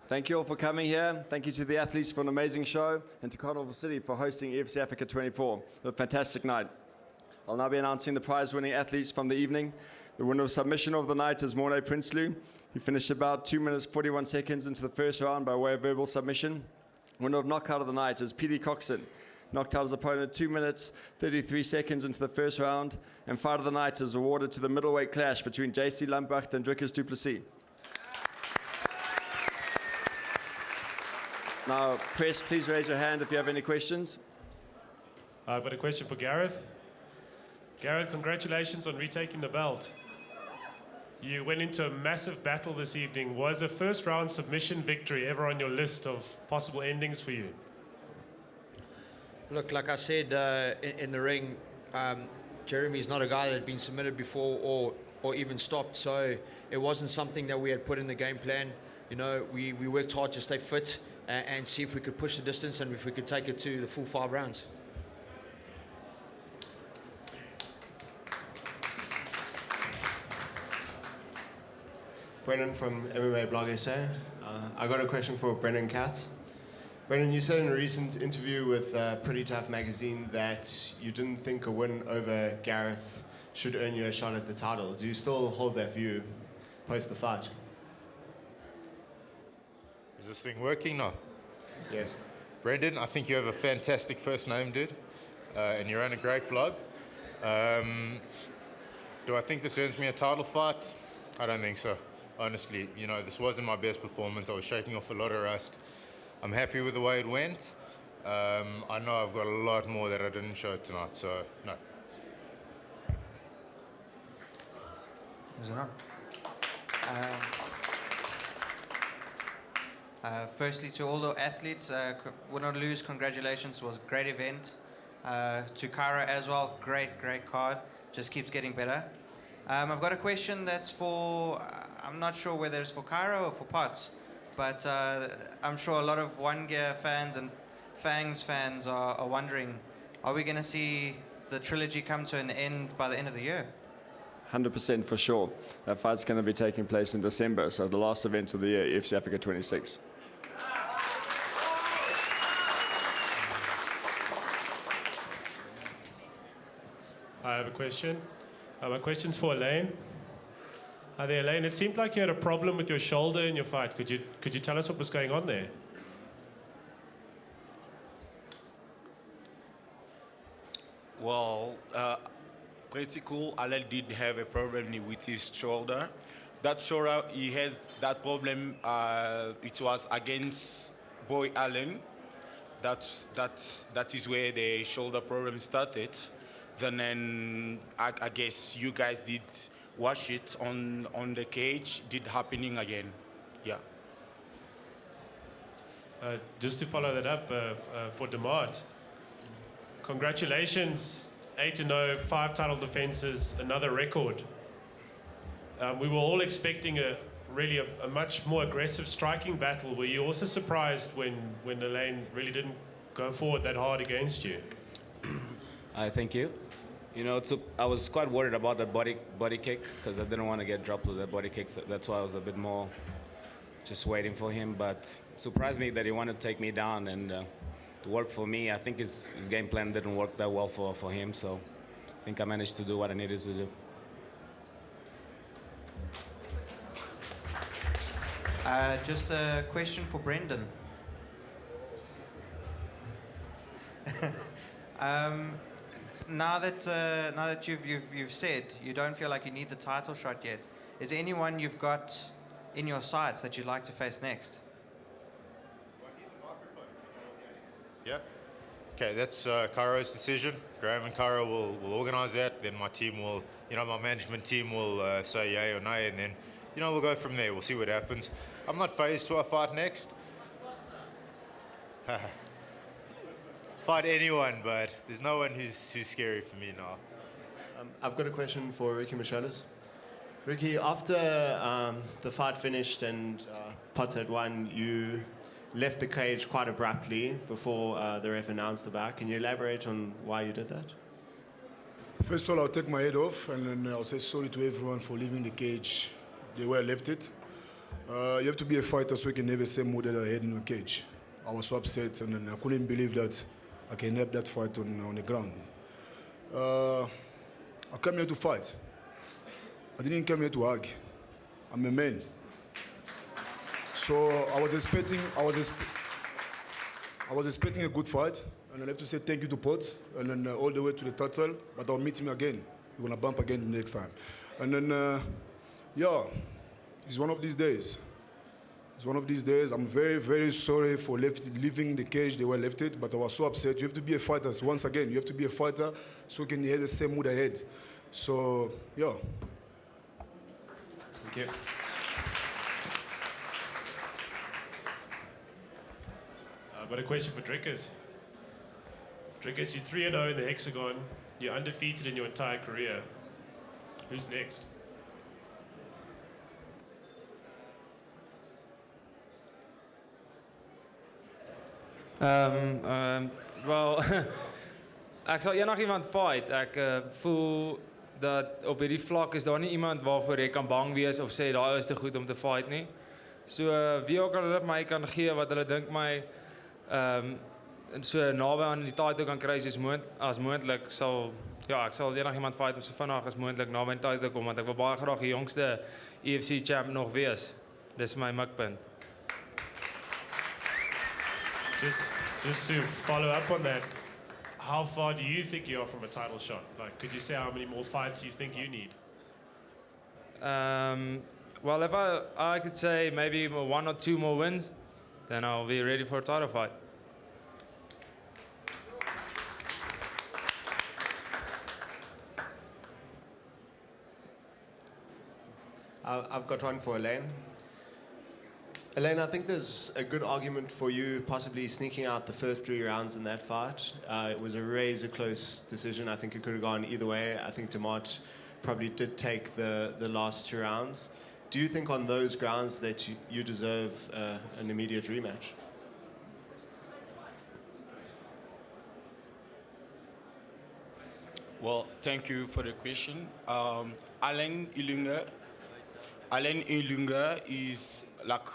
Thank you all for coming here. Thank you to the athletes for an amazing show and to Carnival City for hosting EFC Africa 24. A fantastic night. I'll now be announcing the prize-winning athletes from the evening. The winner of submission of the night is Mornay Prinsloo. He finished about 2 minutes 41 seconds into the first round by way of verbal submission. Winner of knockout of the night is Petey Coxon. Knocked out his opponent 2 minutes 33 seconds into the first round. And fight of the night is awarded to the middleweight clash between JC Lamprecht and Drickus du Plessis. Now, press, please raise your hand if you have any questions. I've got a question for Gareth. Gareth, congratulations on retaking the belt. You went into a massive battle this evening. Was a first round submission victory ever on your list of possible endings for you? Look, like I said in the ring, Jeremy's not a guy that had been submitted before or even stopped, so it wasn't something that we had put in the game plan. You know, we worked hard to stay fit and see if we could push the distance and if we could take it to the full 5 rounds. Brendan from MMA Blog SA. I got a question for Brendan Katz. Brendan, you said in a recent interview with Pretty Tough magazine that you didn't think a win over Gareth should earn you a shot at the title. Do you still hold that view post the fight? Is this thing working now? Yes. Brendan, I think you have a fantastic first name, dude. And you run a great blog. Do I think this earns me a title fight? I don't think so. Honestly, you know, this wasn't my best performance. I was shaking off a lot of rust. I'm happy with the way it went. I know I've got a lot more that I didn't show tonight, so no. Is it on? Firstly, to all the athletes, win or lose, congratulations. It was a great event. To Kyra as well, great card. Just keeps getting better. I've got a question that's for, I'm not sure whether it's for Kyra or for Potts, but I'm sure a lot of One Gear fans and Fangs fans are wondering, are we going to see the trilogy come to an end by the end of the year? 100% for sure. That fight's going to be taking place in December, so the last event of the year, EFC Africa 26. I have a question. My question's for Elaine. Hi there, Elaine. It seemed like you had a problem with your shoulder in your fight. Could you tell us what was going on there? Well, pretty cool. Alan did have a problem with his shoulder. That shoulder, he has that problem. It was against Boy Allen. That is where the shoulder problem started. Then I guess you guys did watch it on the cage. Did happening again, yeah. Just to follow that up for Demart, congratulations, 8-0, 5 title defenses, another record. We were all expecting a much more aggressive striking battle. Were you also surprised when Elaine really didn't go forward that hard against you? Thank you. You know, I was quite worried about that body kick because I didn't want to get dropped with the body kicks. That's why I was a bit more just waiting for him. But it surprised me that he wanted to take me down and to work for me. I think his game plan didn't work that well for him, so I think I managed to do what I needed to do. Just a question for Brendan. Now that you've said you don't feel like you need the title shot yet, is there anyone you've got in your sights that you'd like to face next? Yeah. Okay, that's Cairo's decision. Graham and Cairo will organise that. Then my team will, my management team will say yay or nay, and then, we'll go from there. We'll see what happens. I'm not phased to a fight next. Fight anyone, but there's no one who's scary for me now. I've got a question for Ricky Michalis. Ricky, after the fight finished and Potts had won, you left the cage quite abruptly before the ref announced the bout. Can you elaborate on why you did that? First of all, I'll take my head off and then I'll say sorry to everyone for leaving the cage the way I left it. You have to be a fighter so you can never say more than I had in the cage. I was so upset and then I couldn't believe that I can have that fight on the ground. I came here to fight. I didn't come here to hug. I'm a man. So I was expecting a good fight, and I have to say thank you to Pot, and then all the way to the title. But I'll meet him again. We're gonna bump again next time. And then, yeah, it's one of these days. It's one of these days. I'm very, very sorry for leaving the cage they were left it, but I was so upset. You have to be a fighter. Once again, you have to be a fighter so you can have the same mood ahead. So, yeah. Thank you. I've got a question for Drinkers. Drinkers, you're 3-0 in the Hexagon. You're undefeated in your entire career. Who's next? Wel, ek sal enigiemand fight. Ek voel dat op hierdie vlak is daar nie iemand waarvoor jy kan bang wees of sê daai is te goed om te fight nie. So wie ook al hulle my kan gee wat hulle dink my so naby aan die title kan kry as moontlik sal ek sal enigiemand fight om so vinnig as moontlik naby aan die title kom want ek wil baie graag die jongste EFC champ nog wees. Dis my mikpunt. Just to follow up on that, how far do you think you are from a title shot? Like, could you say how many more fights you think you need? Well, if I could say maybe 1 or 2 more wins, then I'll be ready for a title fight. I've got one for Elaine. Elaine, I think there's a good argument for you possibly sneaking out the first 3 rounds in that fight. It was a razor close decision. I think it could have gone either way. I think Demott probably did take the last 2 rounds. Do you think on those grounds that you deserve an immediate rematch? Well, thank you for the question. Alain Ilunga is like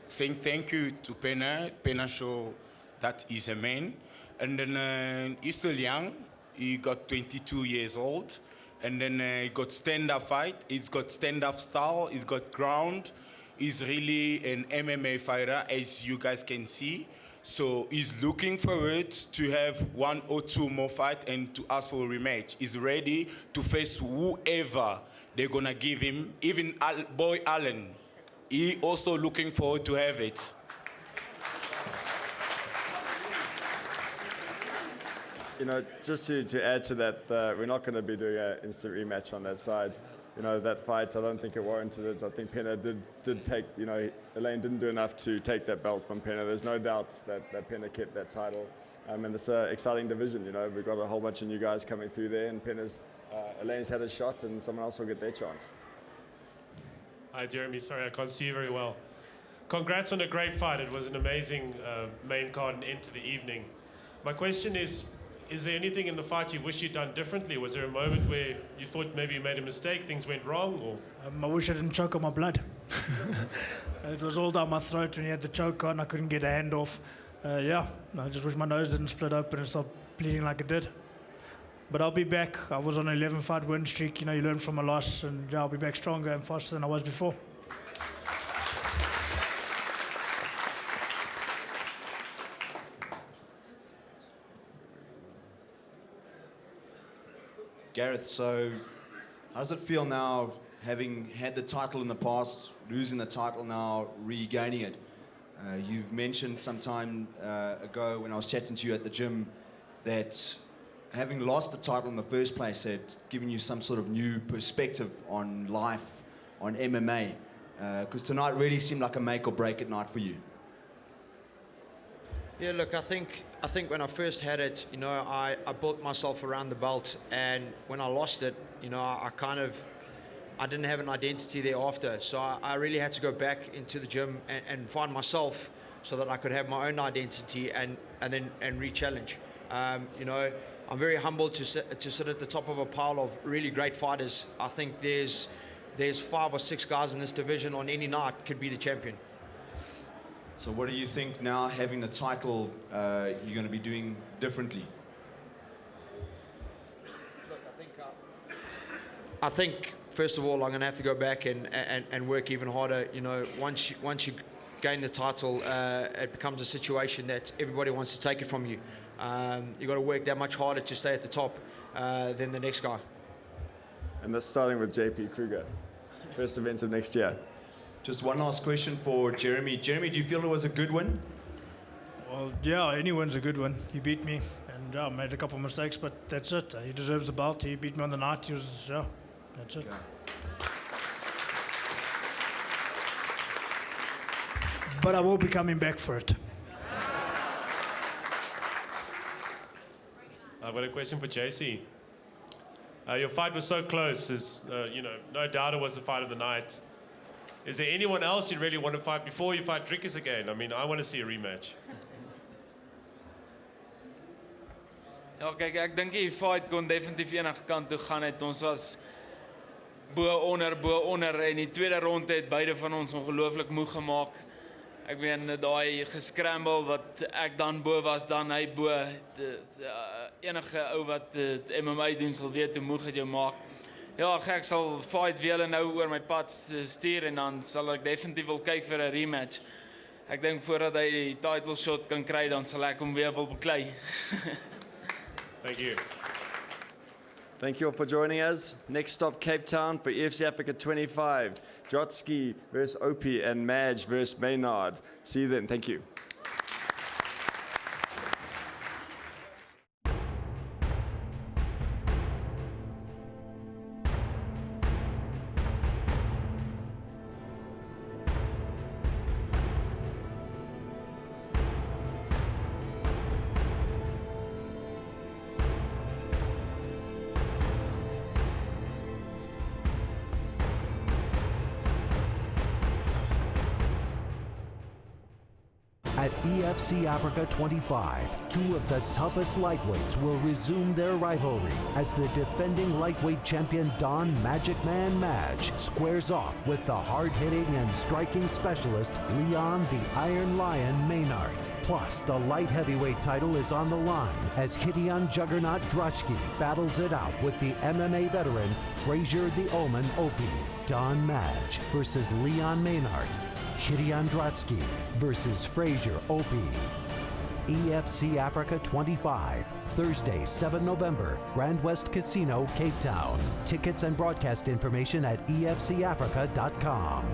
saying thank you to Pena. Pena show that he's a man. And then he's still young. He got 22 years old. And then he got stand-up fight. He's got stand-up style. He's got ground. He's really an MMA fighter, as you guys can see. So he's looking forward to have 1 or 2 more fights and to ask for a rematch. He's ready to face whoever they're going to give him. Even boy Allen, he also looking forward to have it. You know, just to add to that, we're not going to be doing an instant rematch on that side. You know, that fight, I don't think it warranted it. I think Pena did take, you know, Elaine didn't do enough to take that belt from Pena. There's no doubt that Pena kept that title. And it's an exciting division, you know. We've got a whole bunch of new guys coming through there, and Elaine's had a shot, and someone else will get their chance. Hi, Jeremy. Sorry, I can't see you very well. Congrats on a great fight. It was an amazing main card and end to the evening. My question is there anything in the fight you wish you'd done differently? Was there a moment where you thought maybe you made a mistake, things went wrong? Or I wish I didn't choke on my blood. It was all down my throat when you had the choke on. I couldn't get a hand off. I just wish my nose didn't split open and stop bleeding like it did. But I'll be back. I was on an 11-fight win streak. You know, you learn from a loss, and I'll be back stronger and faster than I was before. Gareth, so how does it feel now, having had the title in the past, losing the title now, regaining it? You've mentioned some time ago when I was chatting to you at the gym that having lost the title in the first place had given you some sort of new perspective on life, on MMA, because tonight really seemed like a make or break at night for you. Yeah, look, I think when I first had it, you know, I built myself around the belt, and when I lost it, you know, I didn't have an identity thereafter. So I really had to go back into the gym and find myself so that I could have my own identity and re-challenge. You know, I'm very humbled to sit at the top of a pile of really great fighters. I think there's there's 5 or 6 guys in this division on any night could be the champion. So what do you think now, having the title, you're going to be doing differently? I think, first of all, I'm going to have to go back and work even harder. You know, once you gain the title, it becomes a situation that everybody wants to take it from you. You've got to work that much harder to stay at the top than the next guy. And that's starting with JP Kruger. First event of next year. Just one last question for Jeremy. Jeremy, do you feel it was a good win? Well, yeah, any win's a good win. He beat me, and I made a couple of mistakes, but that's it. He deserves the belt. He beat me on the night. That's it. Okay. But I will be coming back for it. I've got a question for JC. Your fight was so close, no doubt it was the fight of the night. Is there anyone else you really want to fight before you fight Drickers again? I mean, I want to see a rematch. Ja, kyk, ek dink die fight kon definitief enige kant toe gaan het. Ons was bo onder en die tweede ronde het beide van ons ongelooflik moeg gemaak. Ek meen daai gescramble wat ek dan bo was, dan hy bo. Enige ou wat MMA doen sal weet hoe moeg dit jou maak. Ja, ek sal fight weer nou oor my pad stuur en dan sal ek definitief wil kyk vir 'n rematch. Ek dink voordat hy die title shot kan kry, dan sal ek hom weer wil beklei. Thank you. Thank you all for joining us. Next stop, Cape Town for EFC Africa 25. Drotsky versus Opie and Madge versus Maynard. See you then. Thank you. At EFC Africa 25, 2 of the toughest lightweights will resume their rivalry as the defending lightweight champion Don Magic Man Madge squares off with the hard-hitting and striking specialist Leon the Iron Lion Maynard. Plus, the light heavyweight title is on the line as Gideon Juggernaut Druschke battles it out with the MMA veteran Frazier the Omen Opie. Don Madge versus Leon Maynard. Gideon Drotsky versus Frazier Opie. EFC Africa 25, Thursday, 7 November, Grand West Casino, Cape Town. Tickets and broadcast information at efcafrica.com.